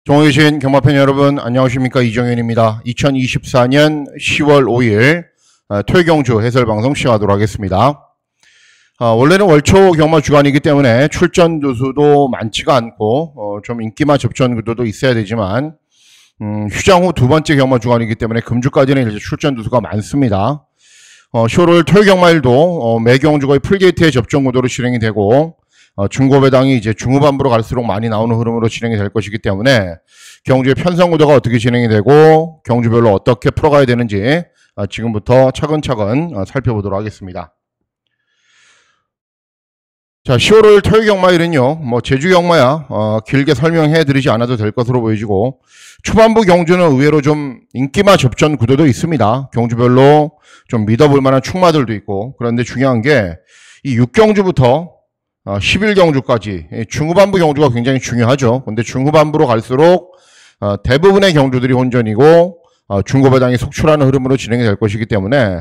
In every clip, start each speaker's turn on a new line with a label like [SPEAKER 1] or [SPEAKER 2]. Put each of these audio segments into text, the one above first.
[SPEAKER 1] 동호회 계신 경마팬 여러분 안녕하십니까, 이정현입니다. 2024년 10월 5일 토요경주 해설방송 시작하도록 하겠습니다. 원래는 월초 경마 주간이기 때문에 출전 두수도 많지가 않고 좀 인기마 접전 구도도 있어야 되지만 휴장 후 두 번째 경마 주간이기 때문에 금주까지는 이제 출전 두수가 많습니다. 10월 토요경마일도 매경주 거의 풀게이트의 접전 구도로 진행이 되고 중고배당이 이제 중후반부로 갈수록 많이 나오는 흐름으로 진행이 될 것이기 때문에 경주의 편성 구도가 어떻게 진행이 되고 경주별로 어떻게 풀어가야 되는지 지금부터 차근차근 살펴보도록 하겠습니다. 자, 10월 5일 토요 경마일은요, 제주 경마야 길게 설명해 드리지 않아도 될 것으로 보여지고, 초반부 경주는 의외로 좀 인기마 접전 구도도 있습니다. 경주별로 좀 믿어볼 만한 축마들도 있고, 그런데 중요한 게 이 6경주부터 11경주까지 중후반부 경주가 굉장히 중요하죠. 근데 중후반부로 갈수록 대부분의 경주들이 혼전이고 중고배당이 속출하는 흐름으로 진행이 될 것이기 때문에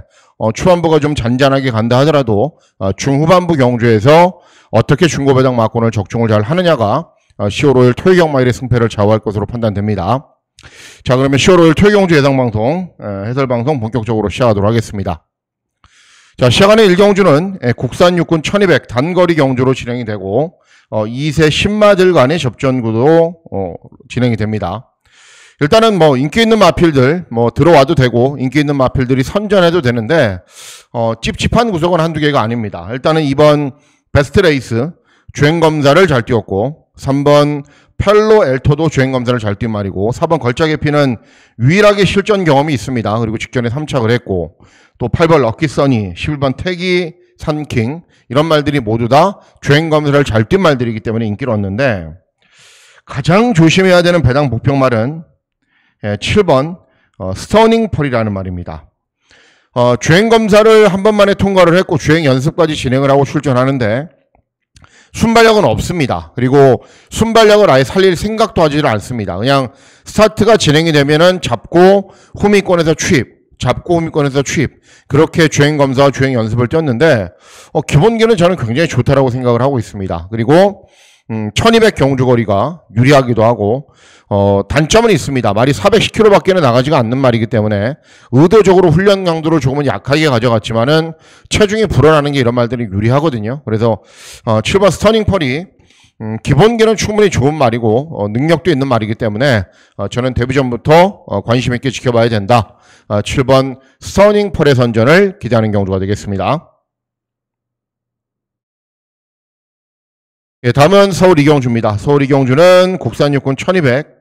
[SPEAKER 1] 초반부가 좀 잔잔하게 간다 하더라도 중후반부 경주에서 어떻게 중고배당 막권을 적중을 잘 하느냐가 10월 5일 토요경마일의 승패를 좌우할 것으로 판단됩니다. 자, 그러면 10월 5일 토요경주 예상방송 해설방송 본격적으로 시작하도록 하겠습니다. 자, 시작하는 1경주는 국산 육군 1200 단거리 경주로 진행이 되고 2세 신마들 간의 접전구도 진행이 됩니다. 일단은 인기 있는 마필들 들어와도 되고 인기 있는 마필들이 선전해도 되는데 찝찝한 구석은 한두 개가 아닙니다. 일단은 2번 베스트 레이스 주행검사를 잘 뛰었고, 3번 펠로 엘토도 주행검사를 잘 뛴 말이고, 4번 걸작에피는 유일하게 실전 경험이 있습니다. 그리고 직전에 3착을 했고, 또 8번 럭키서니, 11번 태기 산킹, 이런 말들이 모두 다 주행검사를 잘 뛴 말들이기 때문에 인기를 얻는데, 가장 조심해야 되는 배당 복평말은 7번 스터닝 펄이라는 말입니다. 주행검사를 한 번만에 통과를 했고 주행 연습까지 진행을 하고 출전하는데 순발력은 없습니다. 그리고 순발력을 아예 살릴 생각도 하지를 않습니다. 그냥 스타트가 진행이 되면은 잡고 후미권에서 취입, 잡고 후미권에서 취입, 그렇게 주행검사와 주행 연습을 뛰었는데 기본기는 저는 굉장히 좋다라고 생각을 하고 있습니다. 그리고 1200 경주거리가 유리하기도 하고 단점은 있습니다. 말이 410km 밖에는 나가지가 않는 말이기 때문에 의도적으로 훈련 강도를 조금은 약하게 가져갔지만은 체중이 불어나는 게 이런 말들이 유리하거든요. 그래서 7번 스터닝 펄이 기본기는 충분히 좋은 말이고 능력도 있는 말이기 때문에 저는 데뷔 전부터 관심 있게 지켜봐야 된다. 7번 스터닝 펄의 선전을 기대하는 경주가 되겠습니다. 예, 다음은 서울 2경주입니다. 서울 2경주는 국산 육군 1200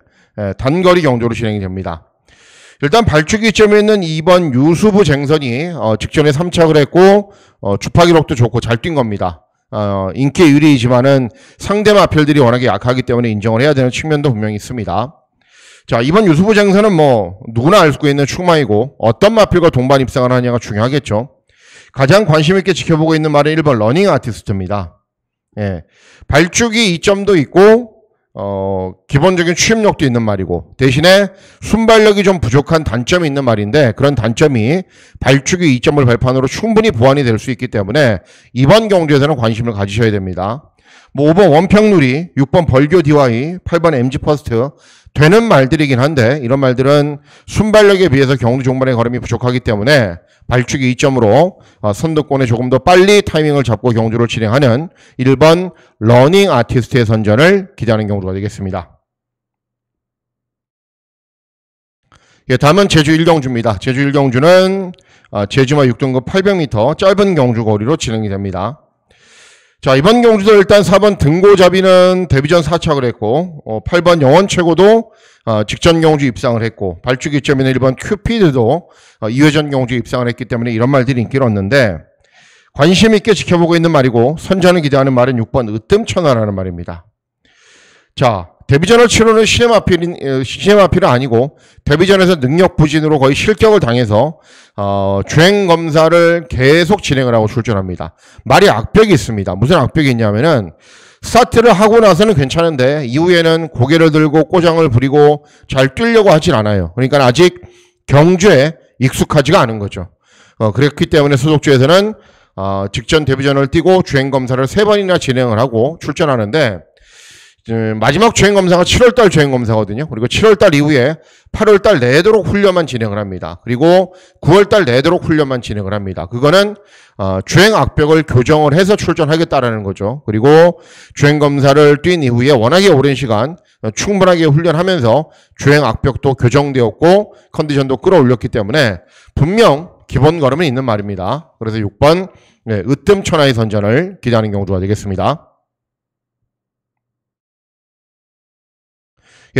[SPEAKER 1] 단거리 경주로 진행이 됩니다. 일단 발주기 점에 있는 2번 유수부 쟁선이 직전에 3착을 했고 주파 기록도 좋고 잘 뛴 겁니다. 인기 유리이지만은 상대 마필들이 워낙에 약하기 때문에 인정을 해야 되는 측면도 분명히 있습니다. 자, 이번 유수부 쟁선은 누구나 알 수 있는 축마이고 어떤 마필과 동반 입상을 하느냐가 중요하겠죠. 가장 관심 있게 지켜보고 있는 말은 1번 러닝 아티스트입니다. 예, 발주기 2점도 있고 기본적인 추임력도 있는 말이고, 대신에 순발력이 좀 부족한 단점이 있는 말인데, 그런 단점이 발주기 2점을 발판으로 충분히 보완이 될 수 있기 때문에 이번 경주에서는 관심을 가지셔야 됩니다. 5번 원평누리, 6번 벌교 DY, 8번 MG 퍼스트 되는 말들이긴 한데, 이런 말들은 순발력에 비해서 경주 종반의 걸음이 부족하기 때문에 발주기 2점으로 선두권에 조금 더 빨리 타이밍을 잡고 경주를 진행하는 1번 러닝 아티스트의 선전을 기대하는 경주가 되겠습니다. 예, 다음은 제주 1경주입니다. 제주 1경주는 제주마 6등급 800m 짧은 경주 거리로 진행이 됩니다. 자, 이번 경주도 일단 4번 등고잡이는 데뷔전 4착을 했고 8번 영원최고도 직전 경주 입상을 했고, 발주기 점에는 1번 큐피드도 2회전 경주 입상을 했기 때문에 이런 말들이 인기를 얻는데, 관심 있게 지켜보고 있는 말이고 선전을 기대하는 말은 6번 으뜸천하라는 말입니다. 자, 데뷔전을 치르는 시내마필은 아니고 데뷔전에서 능력 부진으로 거의 실격을 당해서 주행검사를 계속 진행을 하고 출전합니다. 말이 악벽이 있습니다. 무슨 악벽이 있냐면은 스타트를 하고 나서는 괜찮은데 이후에는 고개를 들고 꼬장을 부리고 잘 뛰려고 하진 않아요. 그러니까 아직 경주에 익숙하지가 않은 거죠. 그렇기 때문에 소속주에서는 직전 데뷔전을 뛰고 주행검사를 3번이나 진행을 하고 출전하는데, 마지막 주행검사가 7월달 주행검사거든요. 그리고 7월달 이후에 8월달 내도록 훈련만 진행을 합니다. 그리고 9월달 내도록 훈련만 진행을 합니다. 그거는 주행 악벽을 교정을 해서 출전하겠다라는 거죠. 그리고 주행검사를 뛴 이후에 워낙에 오랜 시간 충분하게 훈련하면서 주행 악벽도 교정되었고 컨디션도 끌어올렸기 때문에 분명 기본 걸음은 있는 말입니다. 그래서 6번 으뜸천하의 선전을 기대하는 경우가 되겠습니다.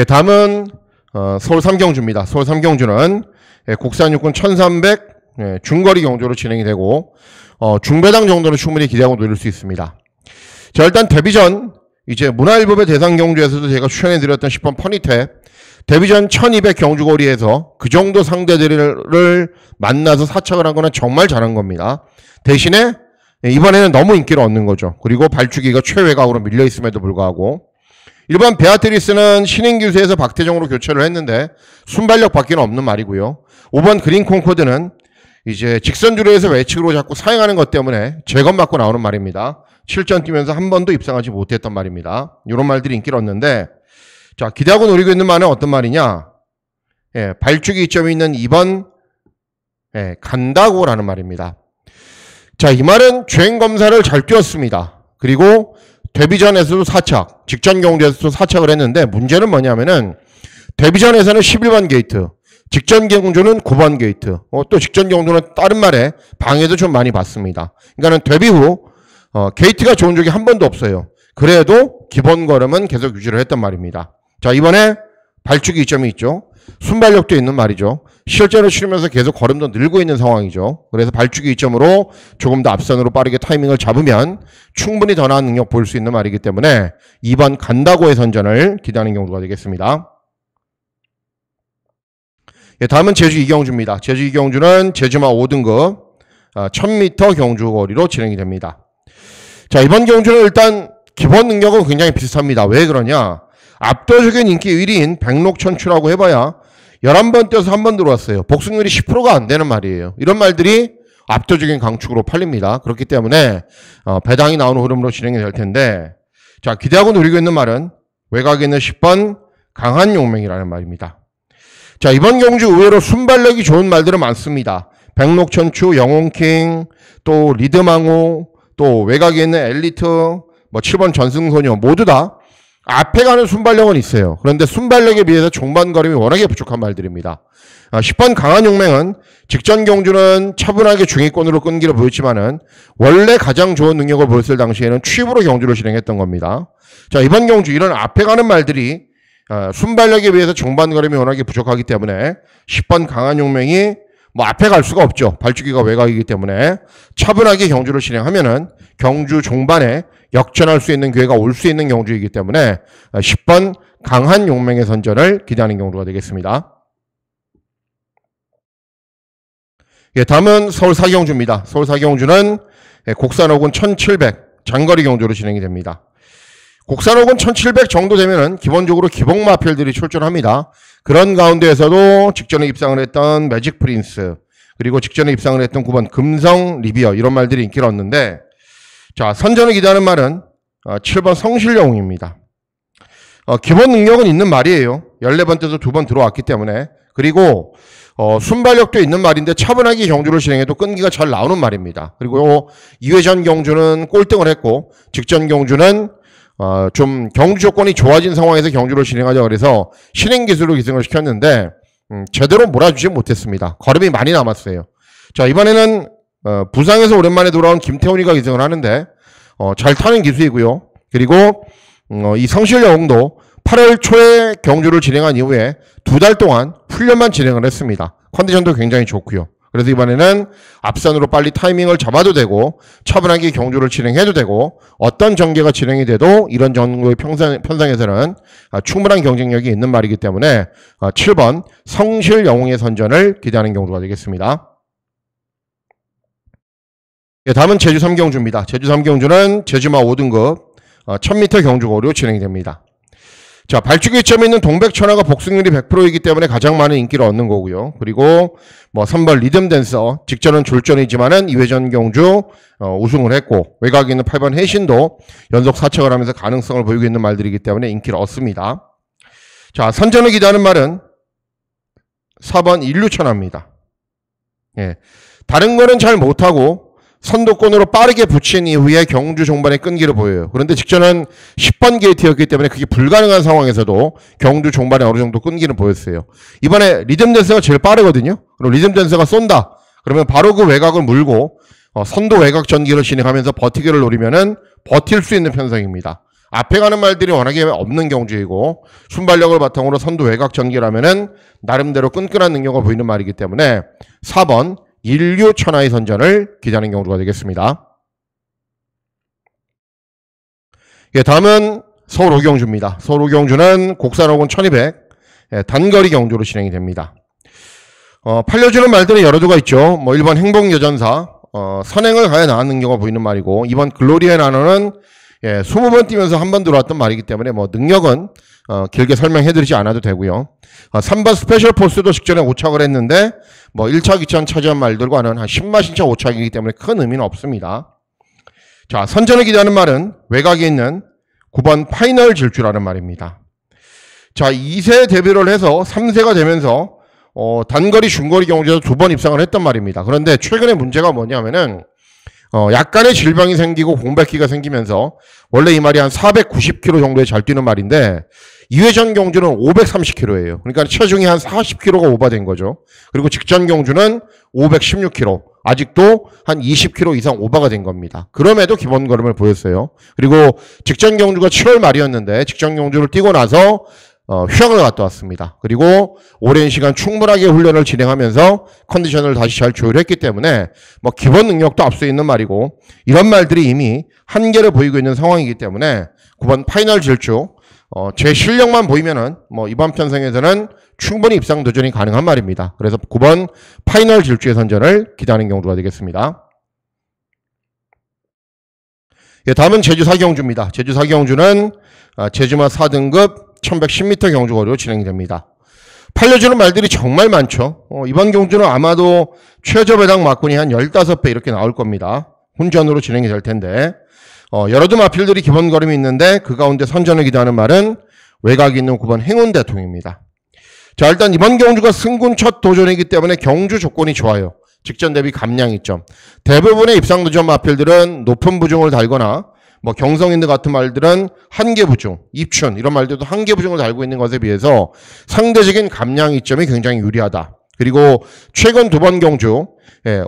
[SPEAKER 1] 다음은 서울 3경주입니다. 서울 3경주는 국산 육군 1300 중거리 경주로 진행이 되고 중배당 정도는 충분히 기대하고 노릴 수 있습니다. 자, 일단 데뷔전 이제 문화일보배 대상 경주에서도 제가 추천해드렸던 10번 퍼니테 데뷔전 1200 경주거리에서 그 정도 상대들을 만나서 사착을 한 거는 정말 잘한 겁니다. 대신에 이번에는 너무 인기를 얻는 거죠. 그리고 발주기가 최외곽으로 밀려있음에도 불구하고 일반 베아트리스는 신인기수에서 박태정으로 교체를 했는데 순발력 밖에는 없는 말이고요. 5번 그린 콩코드는 이제 직선주로에서 외측으로 자꾸 사용하는 것 때문에 재검 맞고 나오는 말입니다. 7전 뛰면서 한 번도 입상하지 못했던 말입니다. 이런 말들이 인기를 얻는데 자, 기대하고 노리고 있는 말은 어떤 말이냐? 발주기 이점이 있는 2번 간다고라는 말입니다. 자, 이 말은 주행검사를 잘 뛰었습니다. 그리고 데뷔전에서도 사착, 직전 경주에서도 사착을 했는데 문제는 뭐냐면은 데뷔전에서는 11번 게이트, 직전 경주는 9번 게이트, 또 직전 경주는 다른 말에 방해도 좀 많이 받습니다. 그러니까는 데뷔 후 게이트가 좋은 적이 한 번도 없어요. 그래도 기본 걸음은 계속 유지를 했단 말입니다. 자, 이번에 발주기 이점이 있죠. 순발력도 있는 말이죠. 실전을 치르면서 계속 걸음도 늘고 있는 상황이죠. 그래서 발주기 이점으로 조금 더 앞선으로 빠르게 타이밍을 잡으면 충분히 더 나은 능력 보일 수 있는 말이기 때문에 2번 간다고의 선전을 기대하는 경우가 되겠습니다. 다음은 제주 이경주입니다. 제주 이경주는 제주마 5등급 1000m 경주 거리로 진행이 됩니다. 자, 이번 경주는 일단 기본 능력은 굉장히 비슷합니다. 왜 그러냐? 압도적인 인기 1위인 백록천추라고 해봐야 11번 뛰어서 한 번 들어왔어요. 복승률이 10%가 안 되는 말이에요. 이런 말들이 압도적인 강축으로 팔립니다. 그렇기 때문에 배당이 나오는 흐름으로 진행이 될 텐데 자, 기대하고 노리고 있는 말은 외곽에 있는 10번 강한 용맹이라는 말입니다. 자, 이번 경주 의외로 순발력이 좋은 말들은 많습니다. 백록천추, 영혼킹, 또 리드망호, 또 외곽에 있는 엘리트, 7번 전승소녀 모두 다 앞에 가는 순발력은 있어요. 그런데 순발력에 비해서 종반 걸음이 워낙에 부족한 말들입니다. 10번 강한 용맹은 직전 경주는 차분하게 중위권으로 끈기를 보였지만은 원래 가장 좋은 능력을 보였을 당시에는 취입으로 경주를 진행했던 겁니다. 자, 이번 경주 이런 앞에 가는 말들이 순발력에 비해서 종반 걸음이 워낙에 부족하기 때문에 10번 강한 용맹이 앞에 갈 수가 없죠. 발주기가 외곽이기 때문에 차분하게 경주를 진행하면은 경주 종반에 역전할 수 있는 기회가 올 수 있는 경주이기 때문에 10번 강한 용맹의 선전을 기대하는 경주가 되겠습니다. 다음은 서울 4경주입니다. 서울 4경주는 곡산호군 1700 장거리 경주로 진행이 됩니다. 곡산호군 1700 정도 되면은 기본적으로 기복마필들이 출전합니다. 그런 가운데에서도 직전에 입상을 했던 매직 프린스, 그리고 직전에 입상을 했던 9번 금성 리비어 이런 말들이 인기를 얻는데 자, 선전을 기대하는 말은 7번 성실영웅입니다. 기본 능력은 있는 말이에요. 14번 때도 2번 들어왔기 때문에. 그리고 순발력도 있는 말인데 차분하게 경주를 진행해도 끈기가 잘 나오는 말입니다. 그리고 2회전 경주는 꼴등을 했고 직전 경주는 좀 경주 조건이 좋아진 상황에서 경주를 진행하자 그래서 신행 기술로 기승을 시켰는데 제대로 몰아주지 못했습니다. 걸음이 많이 남았어요. 자, 이번에는 부상에서 오랜만에 돌아온 김태훈이가 기승을 하는데 잘 타는 기수이고요. 그리고 이 성실영웅도 8월 초에 경주를 진행한 이후에 2달 동안 훈련만 진행을 했습니다. 컨디션도 굉장히 좋고요. 그래서 이번에는 앞선으로 빨리 타이밍을 잡아도 되고 차분하게 경주를 진행해도 되고 어떤 전개가 진행이 돼도 이런 정도의 편성에서는 충분한 경쟁력이 있는 말이기 때문에 7번 성실영웅의 선전을 기대하는 경주가 되겠습니다. 다음은 제주 3경주입니다. 제주 3경주는 제주마 5등급 1000m 경주거리로 진행이 됩니다. 자, 발주기 이점에 있는 동백천하가 복승률이 100%이기 때문에 가장 많은 인기를 얻는 거고요. 그리고 뭐 3번 리듬댄서, 직전은 졸전이지만은 2회전 경주 우승을 했고, 외곽에 있는 8번 해신도 연속 4착을 하면서 가능성을 보이고 있는 말들이기 때문에 인기를 얻습니다. 자, 선전을 기대하는 말은 4번 인류천하입니다. 예. 다른 거는 잘 못하고 선두권으로 빠르게 붙인 이후에 경주 종반에 끈기를 보여요. 그런데 직전은 10번 게이트였기 때문에 그게 불가능한 상황에서도 경주 종반에 어느 정도 끈기를 보였어요. 이번에 리듬댄서가 제일 빠르거든요. 그럼 리듬댄서가 쏜다. 그러면 바로 그 외곽을 물고 선두 외곽 전기를 진행하면서 버티기를 노리면은 버틸 수 있는 편성입니다. 앞에 가는 말들이 워낙에 없는 경주이고 순발력을 바탕으로 선두 외곽 전기라면은 나름대로 끈끈한 능력을 보이는 말이기 때문에 4번 인류천하의 선전을 기대하는 경주가 되겠습니다. 예, 다음은 서울 오경주입니다. 서울 오경주는 곡산 5군 1200 단거리 경주로 진행이 됩니다. 팔려주는 말들은 여러 두가 있죠. 뭐 1번 행복여전사 선행을 가해 나왔는 경우가 보이는 말이고, 2번 글로리의 나노는 20번 뛰면서 한 번 들어왔던 말이기 때문에 뭐 능력은 길게 설명해드리지 않아도 되고요. 3번 스페셜 포스도 직전에 5착을 했는데 뭐 1차, 2차 차지한 말들과는 한 10마신차 5착이기 때문에 큰 의미는 없습니다. 자, 선전을 기대하는 말은 외곽에 있는 9번 파이널 질주라는 말입니다. 자, 2세 데뷔를 해서 3세가 되면서 단거리, 중거리 경주에서 2번 입상을 했단 말입니다. 그런데 최근에 문제가 뭐냐면은 약간의 질병이 생기고 공백기가 생기면서 원래 이 말이 한 490km 정도에 잘 뛰는 말인데 2회전 경주는 530km예요. 그러니까 체중이 한 40kg가 오버된 거죠. 그리고 직전 경주는 516km. 아직도 한 20km 이상 오버가 된 겁니다. 그럼에도 기본 걸음을 보였어요. 그리고 직전 경주가 7월 말이었는데 직전 경주를 뛰고 나서 휴양을 갔다 왔습니다. 그리고 오랜 시간 충분하게 훈련을 진행하면서 컨디션을 다시 잘 조율했기 때문에 뭐 기본 능력도 앞서 있는 말이고, 이런 말들이 이미 한계를 보이고 있는 상황이기 때문에 9번 파이널 질주 제 실력만 보이면은 뭐 이번 편성에서는 충분히 입상 도전이 가능한 말입니다. 그래서 9번 파이널 질주의 선전을 기대하는 경주가 되겠습니다. 예, 다음은 제주 4경주입니다. 제주 4경주는 제주마 4등급 1110m 경주거리로 진행이 됩니다. 팔려주는 말들이 정말 많죠. 이번 경주는 아마도 최저 배당 막군이 한 15배 이렇게 나올 겁니다. 혼전으로 진행이 될 텐데 여러 두 마필들이 기본 걸음이 있는데 그 가운데 선전을 기대하는 말은 외곽에 있는 9번 행운대통입니다. 자, 일단 이번 경주가 승군 첫 도전이기 때문에 경주 조건이 좋아요. 직전 대비 감량 이점. 대부분의 입상 도전 마필들은 높은 부중을 달거나 뭐 경성인드 같은 말들은 한계 부중, 입춘 이런 말들도 한계 부중을 달고 있는 것에 비해서 상대적인 감량 이점이 굉장히 유리하다. 그리고 최근 2번 경주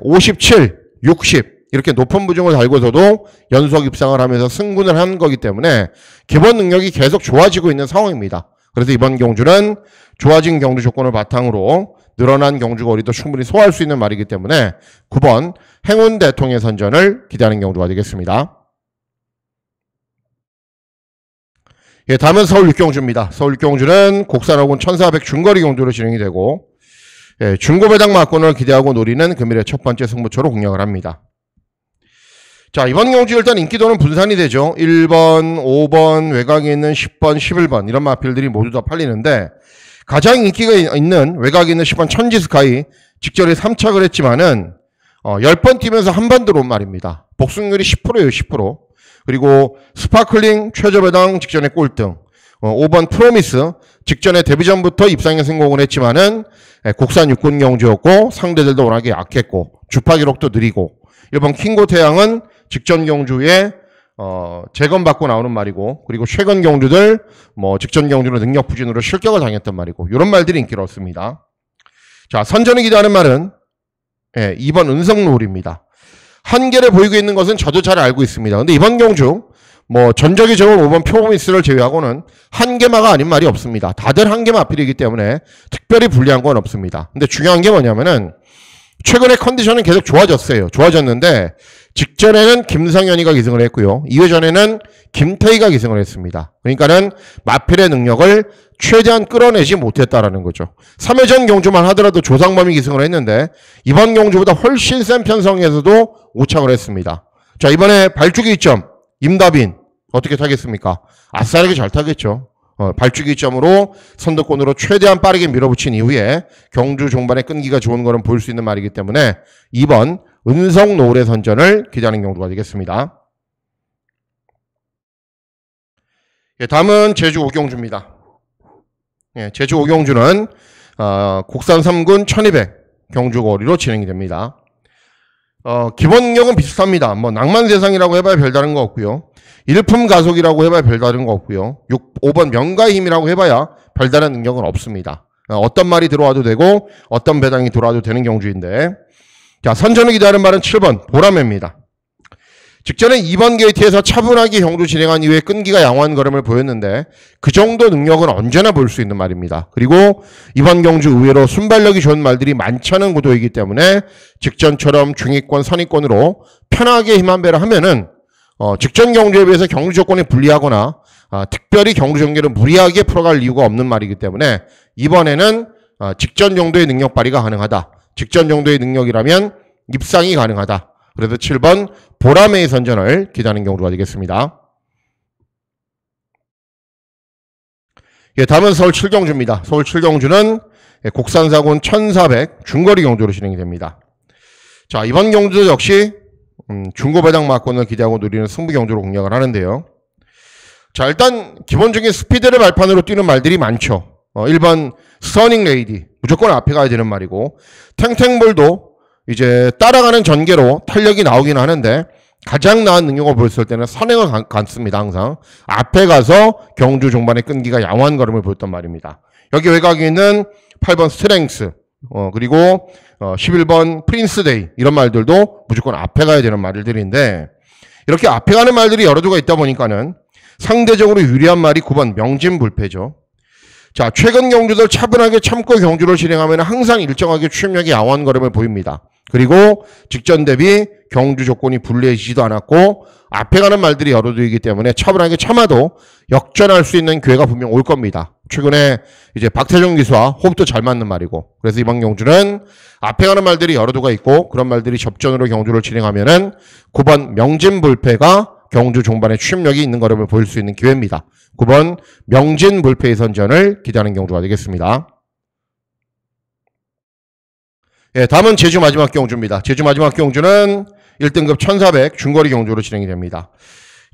[SPEAKER 1] 57, 60 이렇게 높은 부중을 달고서도 연속 입상을 하면서 승군을 한 거기 때문에 기본 능력이 계속 좋아지고 있는 상황입니다. 그래서 이번 경주는 좋아진 경주 조건을 바탕으로 늘어난 경주 거리도 충분히 소화할 수 있는 말이기 때문에 9번 행운 대통의 선전을 기대하는 경주가 되겠습니다. 예, 다음은 서울 6경주입니다. 서울 6경주는 곡산 5군 1400 중거리 경주로 진행이 되고, 중고배당 막권을 기대하고 노리는 금일의 첫 번째 승부처로 공략을 합니다. 자, 이번 경주 일단 인기도는 분산이 되죠. 1번, 5번, 외곽에 있는 10번, 11번 이런 마필들이 모두 다 팔리는데, 가장 인기가 있는 외곽에 있는 10번 천지스카이 직전에 3착을 했지만은 10번 뛰면서 한 번 들어온 말입니다. 복승률이 10%예요. 10%. 그리고 스파클링 최저배당 직전에 꼴등, 5번 프로미스 직전에 데뷔전부터 입상에 성공을 했지만은 곡산 6군 경주였고 상대들도 워낙에 약했고 주파 기록도 느리고, 1번 킹고 태양은 직전 경주에 재검받고 나오는 말이고, 그리고 최근 경주들 뭐 직전 경주는 능력 부진으로 실격을 당했던 말이고, 이런 말들이 인기를 얻습니다. 자, 선전을 기대하는 말은 2번 은성노을입니다. 한계를 보이고 있는 것은 저도 잘 알고 있습니다. 근데 이번 경주 뭐 전적이 적은 5번 표미스를 제외하고는 한계마가 아닌 말이 없습니다. 다들 한계마 앞필이기 때문에 특별히 불리한 건 없습니다. 근데 중요한 게 뭐냐면은 최근에 컨디션은 계속 좋아졌어요. 좋아졌는데 직전에는 김상현이가 기승을 했고요. 2회전에는 김태희가 기승을 했습니다. 그러니까는 마필의 능력을 최대한 끌어내지 못했다라는 거죠. 3회전 경주만 하더라도 조상범이 기승을 했는데 이번 경주보다 훨씬 센 편성에서도 5착을 했습니다. 자, 이번에 발주기 이점 임다빈 어떻게 타겠습니까? 아싸리게 잘 타겠죠. 발주기점으로 선두권으로 최대한 빠르게 밀어붙인 이후에 경주 종반에 끈기가 좋은 거는 볼 수 있는 말이기 때문에 2번 은성 노을의 선전을 기대하는 경주가 되겠습니다. 예, 다음은 제주 오경주입니다. 예, 제주 오경주는 곡산 3군 1200 경주거리로 진행이 됩니다. 기본 능력은 비슷합니다. 뭐 낭만세상이라고 해봐야 별다른 거 없고요. 일품 가속이라고 해봐야 별다른 거 없고요. 5번 명가의 힘이라고 해봐야 별다른 능력은 없습니다. 어떤 말이 들어와도 되고 어떤 배당이 들어와도 되는 경주인데, 자, 선전을 기다리는 말은 7번 보라매입니다. 직전에 2번 게이트에서 차분하게 경주 진행한 이후에 끈기가 양호한 걸음을 보였는데 그 정도 능력은 언제나 볼 수 있는 말입니다. 그리고 이번 경주 의외로 순발력이 좋은 말들이 많지 않은 구도이기 때문에 직전처럼 중위권, 선위권으로 편하게 힘 한 배를 하면은 직전 경주에 비해서 경주 조건이 불리하거나 특별히 경주 전개를 무리하게 풀어갈 이유가 없는 말이기 때문에 이번에는 직전 정도의 능력 발휘가 가능하다. 직전 정도의 능력이라면 입상이 가능하다. 그래서 7번 보라매의 선전을 기대하는 경우가 되겠습니다. 예, 다음은 서울 7경주입니다. 서울 7경주는 곡산 4군 1400 중거리 경주로 진행이 됩니다. 자, 이번 경주도 역시 중고 배당 막권을 기대하고 누리는 승부 경주로 공략을 하는데요. 자, 일단 기본적인 스피드를 발판으로 뛰는 말들이 많죠. 1번 스터닝 레이디 무조건 앞에 가야 되는 말이고, 탱탱볼도 이제 따라가는 전개로 탄력이 나오긴 하는데 가장 나은 능력을 보였을 때는 선행을 갖습니다. 항상 앞에 가서 경주 종반의 끈기가 양호한 걸음을 보였단 말입니다. 여기 외곽에 있는 8번 스트렝스 그리고 11번 프린스데이 이런 말들도 무조건 앞에 가야 되는 말들인데, 이렇게 앞에 가는 말들이 여러 두가 있다 보니까는 상대적으로 유리한 말이 9번 명진불패죠. 자, 최근 경주들 차분하게 참고 경주를 진행하면 항상 일정하게 추임력이 양호한 걸음을 보입니다. 그리고 직전 대비 경주 조건이 불리해지지도 않았고 앞에 가는 말들이 여러 두이기 때문에 차분하게 참아도 역전할 수 있는 기회가 분명 올 겁니다. 최근에 이제 박태종 기수와 호흡도 잘 맞는 말이고, 그래서 이번 경주는 앞에 가는 말들이 여러 두가 있고 그런 말들이 접전으로 경주를 진행하면은 9번 명진불패가 경주 종반에 추임력이 있는 걸음을 보일 수 있는 기회입니다. 9번 명진불패의 선전을 기대하는 경주가 되겠습니다. 예, 다음은 제주 마지막 경주입니다. 제주 마지막 경주는 1등급 1400 중거리 경주로 진행이 됩니다.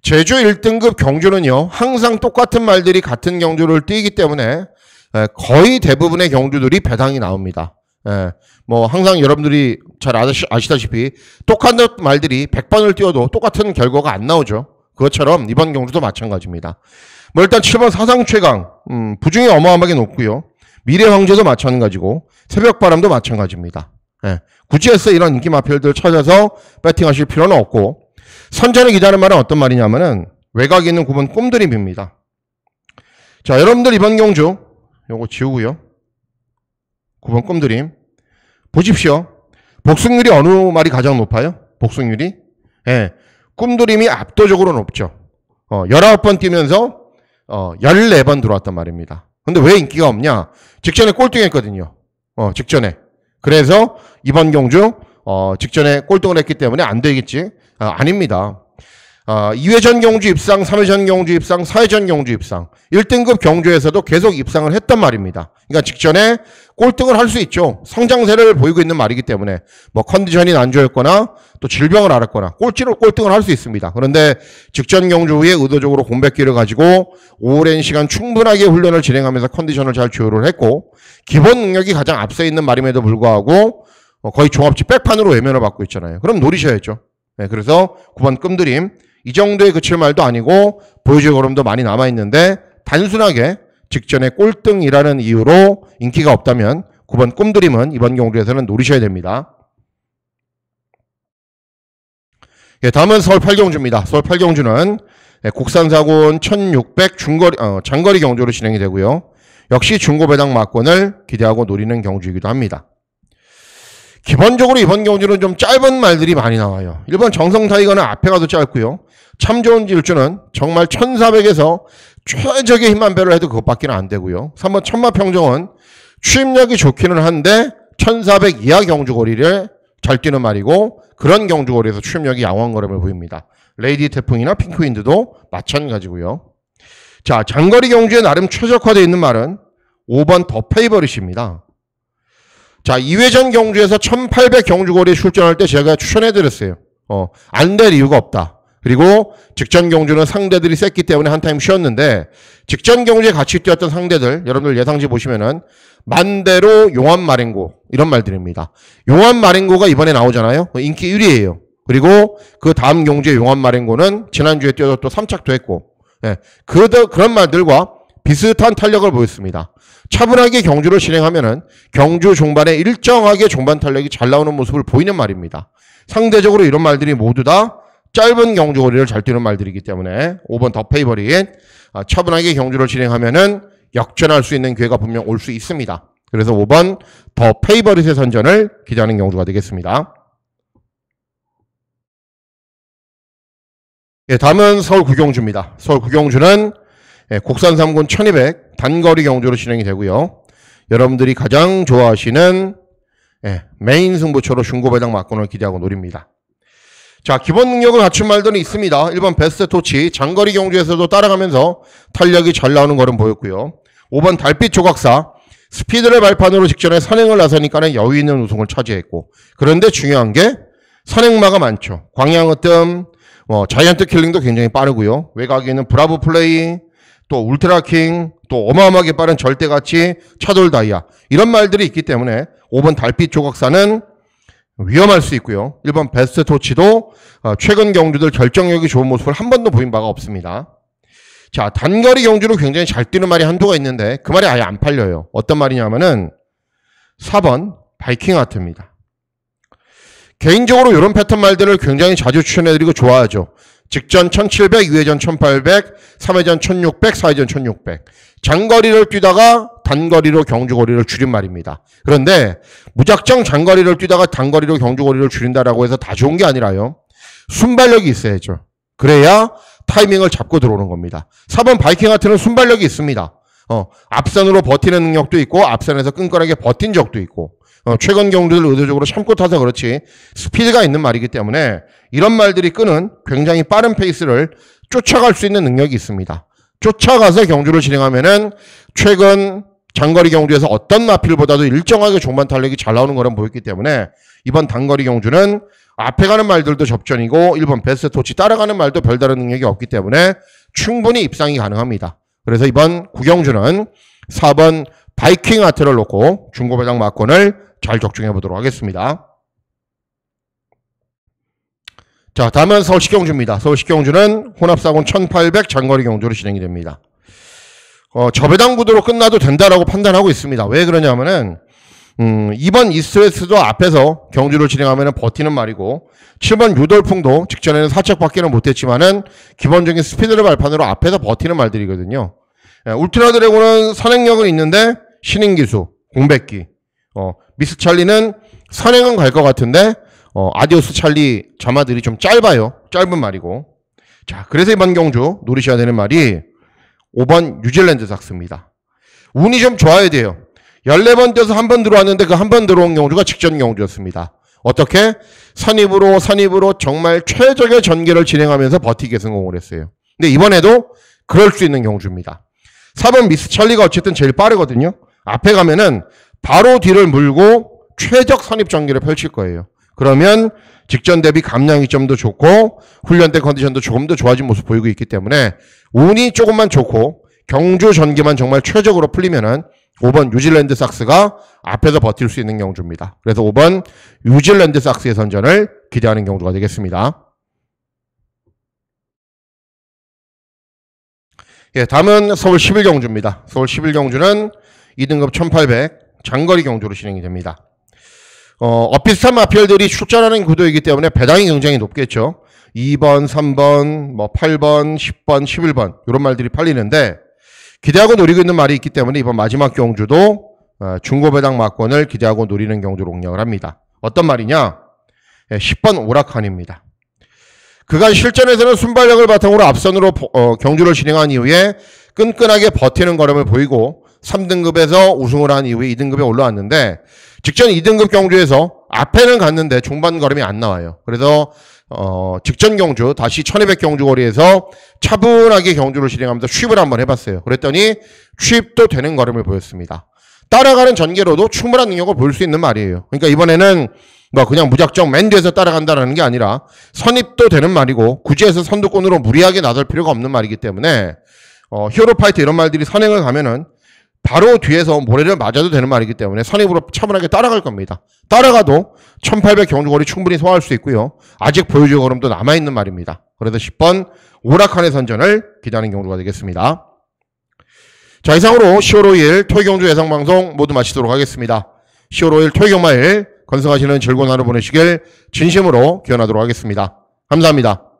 [SPEAKER 1] 제주 1등급 경주는요, 항상 똑같은 말들이 같은 경주를 뛰기 때문에 거의 대부분의 경주들이 배당이 나옵니다. 뭐 항상 여러분들이 잘 아시다시피 똑같은 말들이 100번을 뛰어도 똑같은 결과가 안 나오죠. 그것처럼 이번 경주도 마찬가지입니다. 뭐 일단 7번 사상최강 부중이 어마어마하게 높고요. 미래황제도 마찬가지고 새벽바람도 마찬가지입니다. 굳이 해서 이런 인기 마필들 찾아서 배팅하실 필요는 없고, 선전을 기다리는 말은 어떤 말이냐면은 외곽에 있는 9번 꿈드림입니다. 자, 여러분들 이번 경주 요거 지우고요. 9번 꿈드림 보십시오. 복승률이 어느 말이 가장 높아요? 복승률이? 꿈드림이 압도적으로 높죠. 19번 뛰면서 14번 들어왔단 말입니다. 근데 왜 인기가 없냐? 직전에 꼴등했거든요. 직전에. 그래서 이번 경주 직전에 꼴등을 했기 때문에 안 되겠지? 아닙니다. 2회전 경주 입상, 3회전 경주 입상, 4회전 경주 입상, 1등급 경주에서도 계속 입상을 했단 말입니다. 그러니까 직전에 꼴등을 할 수 있죠. 성장세를 보이고 있는 말이기 때문에 뭐 컨디션이 안 좋았거나 또 질병을 앓았거나 꼴등을 할 수 있습니다. 그런데 직전 경주 후에 의도적으로 공백기를 가지고 오랜 시간 충분하게 훈련을 진행하면서 컨디션을 잘 조율을 했고 기본 능력이 가장 앞서 있는 말임에도 불구하고 거의 종합지 백판으로 외면을 받고 있잖아요. 그럼 노리셔야죠. 그래서 9번 끔드림 이 정도에 그칠 말도 아니고 보여줄 걸음도 많이 남아있는데 단순하게 직전에 꼴등이라는 이유로 인기가 없다면 9번 꿈드림은 이번 경주에서는 노리셔야 됩니다. 예, 다음은 서울 8경주입니다. 서울 8경주는 곡산 4군 1600 장거리 경주로 진행이 되고요. 역시 중고 배당 막권을 기대하고 노리는 경주이기도 합니다. 기본적으로 이번 경주는 좀 짧은 말들이 많이 나와요. 1번 정성 타이거는 앞에 가도 짧고요. 참 좋은 질주는 정말 1400에서 최적의 힘만 배를 해도 그것밖에 안 되고요. 3번 천마평정은 추임력이 좋기는 한데 1400 이하 경주거리를 잘 뛰는 말이고 그런 경주거리에서 추임력이 양호한 걸음을 보입니다. 레이디 태풍이나 핑크윈드도 마찬가지고요. 자, 장거리 경주에 나름 최적화되어 있는 말은 5번 더 페이버릿입니다. 자, 2회전 경주에서 1800 경주거리에 출전할 때 제가 추천해드렸어요. 안 될 이유가 없다. 그리고 직전 경주는 상대들이 셌기 때문에 한 타임 쉬었는데, 직전 경주에 같이 뛰었던 상대들, 여러분들 예상지 보시면은, 만대로 용암 마랭고, 이런 말들입니다. 용암 마랭고가 이번에 나오잖아요. 인기 1위예요. 그리고 그 다음 경주에 용암 마랭고는 지난주에 뛰어서 또 3착도 했고, 예, 그런 말들과 비슷한 탄력을 보였습니다. 차분하게 경주를 진행하면은 경주 종반에 일정하게 종반 탄력이 잘 나오는 모습을 보이는 말입니다. 상대적으로 이런 말들이 모두 다 짧은 경주거리를 잘 뛰는 말들이기 때문에 5번 더 페이버릿, 차분하게 경주를 진행하면은 역전할 수 있는 기회가 분명 올 수 있습니다. 그래서 5번 더 페이버릿의 선전을 기대하는 경주가 되겠습니다. 예, 다음은 서울 구경주입니다. 서울 구경주는 곡산 3군 1200 단거리 경주로 진행이 되고요. 여러분들이 가장 좋아하시는 메인 승부처로 중고배당 막권을 기대하고 노립니다. 자, 기본 능력을 갖춘 말들은 있습니다. 1번 베스트 토치, 장거리 경주에서도 따라가면서 탄력이 잘 나오는 걸음 보였고요. 5번 달빛 조각사, 스피드를 발판으로 직전에 선행을 나서니까는 여유 있는 우승을 차지했고, 그런데 중요한 게 선행마가 많죠. 광양으뜸, 자이언트 킬링도 굉장히 빠르고요. 외곽에 있는 브라보 플레이, 또 울트라킹, 또 어마어마하게 빠른 절대가치, 차돌 다이아, 이런 말들이 있기 때문에 5번 달빛 조각사는 위험할 수 있고요. 1번 베스트 토치도 최근 경주들 결정력이 좋은 모습을 한 번도 보인 바가 없습니다. 자, 단거리 경주로 굉장히 잘 뛰는 말이 한두가 있는데 그 말이 아예 안 팔려요. 어떤 말이냐면은 4번 바이킹 아트입니다. 개인적으로 이런 패턴 말들을 굉장히 자주 추천해드리고 좋아하죠. 직전 1700, 2회전 1800, 3회전 1600, 4회전 1600. 장거리를 뛰다가 단거리로 경주거리를 줄인 말입니다. 그런데 무작정 장거리를 뛰다가 단거리로 경주거리를 줄인다라고 해서 다 좋은 게 아니라요. 순발력이 있어야죠. 그래야 타이밍을 잡고 들어오는 겁니다. 4번 바이킹 하트는 순발력이 있습니다. 앞선으로 버티는 능력도 있고 앞선에서 끈끈하게 버틴 적도 있고 최근 경주를 의도적으로 참고 타서 그렇지 스피드가 있는 말이기 때문에 이런 말들이 끄는 굉장히 빠른 페이스를 쫓아갈 수 있는 능력이 있습니다. 쫓아가서 경주를 진행하면은 최근 장거리 경주에서 어떤 마필보다도 일정하게 종반 탄력이 잘 나오는 거는 보였기 때문에 이번 단거리 경주는 앞에 가는 말들도 접전이고 1번 베스트 토치 따라가는 말도 별다른 능력이 없기 때문에 충분히 입상이 가능합니다. 그래서 이번 구경주는 4번 바이킹 아트를 놓고 중고배당 막권을 잘 적중해 보도록 하겠습니다. 자, 다음은 서울시 경주입니다. 서울시 경주는 혼합사군 1800 장거리 경주로 진행이 됩니다. 저배당 구도로 끝나도 된다라고 판단하고 있습니다. 왜 그러냐면은 2번 이스트웨스트도 앞에서 경주를 진행하면 버티는 말이고 7번 유돌풍도 직전에는 사척밖에는 못했지만은 기본적인 스피드를 발판으로 앞에서 버티는 말들이거든요. 울트라 드래곤은 선행력은 있는데 신인기수, 공백기, 미스 찰리는 선행은 갈 것 같은데 아디오스 찰리 자마들이 좀 짧아요. 짧은 말이고. 자, 그래서 이번 경주 노리셔야 되는 말이 5번 뉴질랜드 삭스입니다. 운이 좀 좋아야 돼요. 14번 뛰어서 한 번 들어왔는데 그 한 번 들어온 경주가 직전 경주였습니다. 어떻게? 선입으로 정말 최적의 전개를 진행하면서 버티게 성공을 했어요. 근데 이번에도 그럴 수 있는 경주입니다. 4번 미스 찰리가 어쨌든 제일 빠르거든요. 앞에 가면은 바로 뒤를 물고 최적 선입 전개를 펼칠 거예요. 그러면 직전 대비 감량이 좀 더 좋고 훈련 때 컨디션도 조금 더 좋아진 모습 보이고 있기 때문에 운이 조금만 좋고 경주 전개만 정말 최적으로 풀리면은 5번 뉴질랜드 삭스가 앞에서 버틸 수 있는 경주입니다. 그래서 5번 뉴질랜드 삭스의 선전을 기대하는 경주가 되겠습니다. 예, 다음은 서울 11경주입니다. 서울 11경주는 2등급 1800 장거리 경주로 진행이 됩니다. 비슷한 마필들이 출전하는 구도이기 때문에 배당이 굉장히 높겠죠. 2번, 3번, 8번, 10번, 11번 이런 말들이 팔리는데 기대하고 노리고 있는 말이 있기 때문에 이번 마지막 경주도 중고배당 막권을 기대하고 노리는 경주로 공략을 합니다. 어떤 말이냐? 10번 오라칸입니다. 그간 실전에서는 순발력을 바탕으로 앞선으로 경주를 진행한 이후에 끈끈하게 버티는 걸음을 보이고 3등급에서 우승을 한 이후에 2등급에 올라왔는데 직전 2등급 경주에서 앞에는 갔는데 중반 걸음이 안 나와요. 그래서 직전 경주 다시 1200 경주 거리에서 차분하게 경주를 실행하면서 쉭을 한번 해봤어요. 그랬더니 쉭도 되는 걸음을 보였습니다. 따라가는 전개로도 충분한 능력을 보일 수 있는 말이에요. 그러니까 이번에는 뭐 그냥 무작정 맨 뒤에서 따라간다라는 게 아니라 선입도 되는 말이고 굳이 해서 선두권으로 무리하게 나설 필요가 없는 말이기 때문에 히어로 파이트 이런 말들이 선행을 가면은 바로 뒤에서 모래를 맞아도 되는 말이기 때문에 선입으로 차분하게 따라갈 겁니다. 따라가도 1800 경주거리 충분히 소화할 수 있고요. 아직 보여줄 걸음도 남아있는 말입니다. 그래서 10번 오락한의 선전을 기대하는 경주가 되겠습니다. 자, 이상으로 10월 5일 토요경주 예상방송 모두 마치도록 하겠습니다. 10월 5일 토요경마일 건승하시는 즐거운 하루 보내시길 진심으로 기원하도록 하겠습니다. 감사합니다.